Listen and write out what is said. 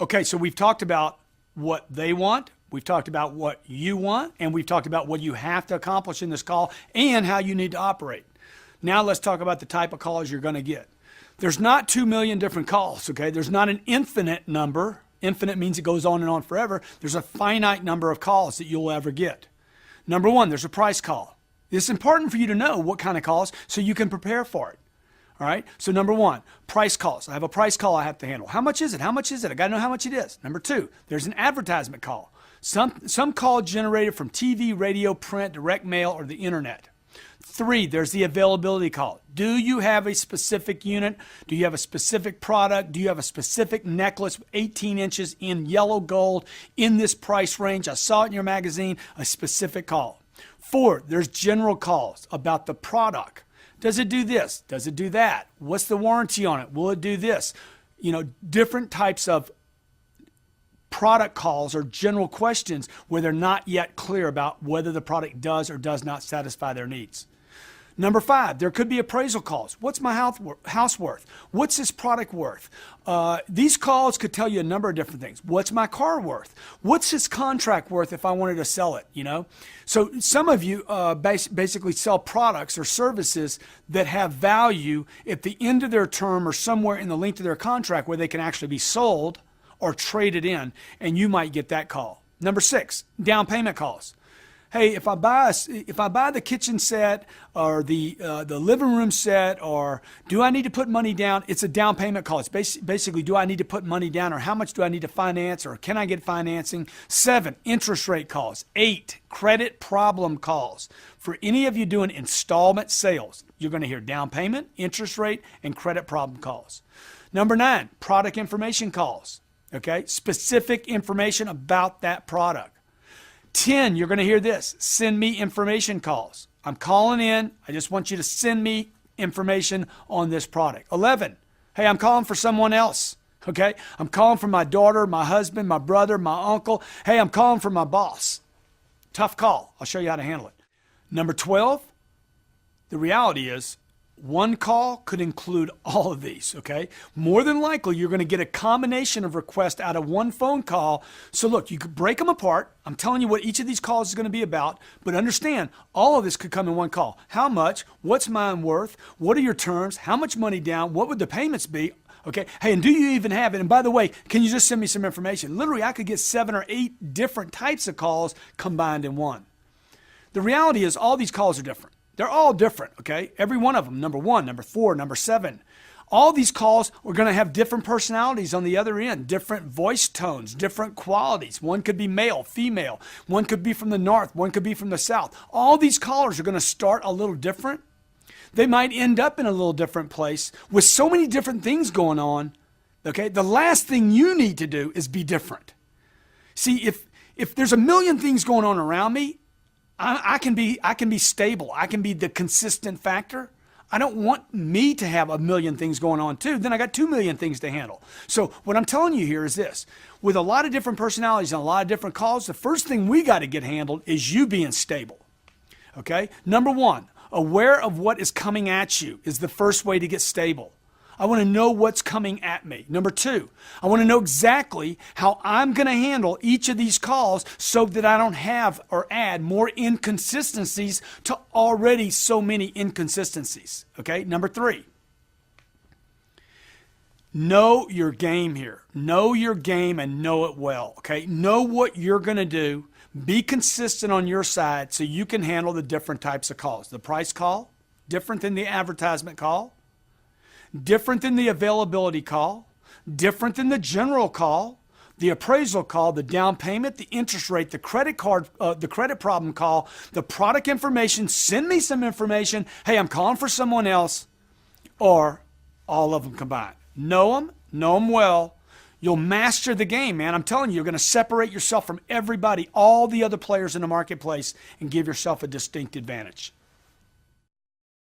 Okay, so we've talked about what they want, we've talked about what you want, and we've talked about what you have to accomplish in this call and how you need to operate. Now let's talk about the type of calls you're going to get. There's not 2 million different calls, okay? There's not an infinite number. Infinite means it goes on and on forever. There's a finite number of calls that you'll ever get. Number one, there's a price call. It's important for you to know what kind of calls so you can prepare for it. All right. So number one, price calls. I have a price call I have to handle. How much is it? How much is it? I got to know how much it is. Number two, there's an advertisement call. Some call generated from TV, radio, print, direct mail, or the internet. Three, there's the availability call. Do you have a specific unit? Do you have a specific product? Do you have a specific necklace 18 inches in yellow gold in this price range? I saw it in your magazine, a specific call. Four, there's general calls about the product. Does it do this? Does it do that? What's the warranty on it? Will it do this? You know, different types of product calls or general questions where they're not yet clear about whether the product does or does not satisfy their needs. Number five, there could be appraisal calls. What's my house worth? What's this product worth? These calls could tell you a number of different things. What's my car worth? What's this contract worth if I wanted to sell it? You know, so some of you basically sell products or services that have value at the end of their term or somewhere in the length of their contract where they can actually be sold or traded in, and you might get that call. Number six, down payment calls. Hey, if I buy the kitchen set or the living room set, or do I need to put money down? It's a down payment call. It's basically, do I need to put money down, or how much do I need to finance, or can I get financing? Seven, interest rate calls. Eight, credit problem calls. For any of you doing installment sales, you're going to hear down payment, interest rate, and credit problem calls. Number nine, product information calls. Okay, specific information about that product. 10, you're going to hear this, send me information calls. I'm calling in. I just want you to send me information on this product. 11, hey, I'm calling for someone else. Okay, I'm calling for my daughter, my husband, my brother, my uncle. Hey, I'm calling for my boss. Tough call. I'll show you how to handle it. Number 12, the reality is one call could include all of these, okay? More than likely, you're going to get a combination of requests out of one phone call. So look, you could break them apart. I'm telling you what each of these calls is going to be about, but understand all of this could come in one call. How much? What's mine worth? What are your terms? How much money down? What would the payments be? Okay, hey, and do you even have it? And by the way, can you just send me some information? Literally, I could get 7 or 8 different types of calls combined in one. The reality is all these calls are different. They're all different, okay? Every one of them, number 1, number 4, number 7. All these calls are going to have different personalities on the other end, different voice tones, different qualities. One could be male, female. One could be from the north. One could be from the south. All these callers are going to start a little different. They might end up in a little different place with so many different things going on, okay? The last thing you need to do is be different. See, if there's a million things going on around me, I can be stable. I can be the consistent factor. I don't want me to have a million things going on too. Then I got 2 million things to handle. So what I'm telling you here is this. With a lot of different personalities and a lot of different calls, the first thing we got to get handled is you being stable. Okay? Number 1, aware of what is coming at you is the first way to get stable. I want to know what's coming at me. Number 2, I want to know exactly how I'm going to handle each of these calls so that I don't have or add more inconsistencies to already so many inconsistencies. Okay? Number 3, know your game here. Know your game and know it well. Okay? Know what you're going to do. Be consistent on your side so you can handle the different types of calls. The price call, different than the advertisement call. Different than the availability call, different than the general call, the appraisal call, the down payment, the interest rate, the credit problem call, the product information, send me some information, hey, I'm calling for someone else, or all of them combined. Know them well. You'll master the game, man. I'm telling you, you're going to separate yourself from everybody, all the other players in the marketplace, and give yourself a distinct advantage.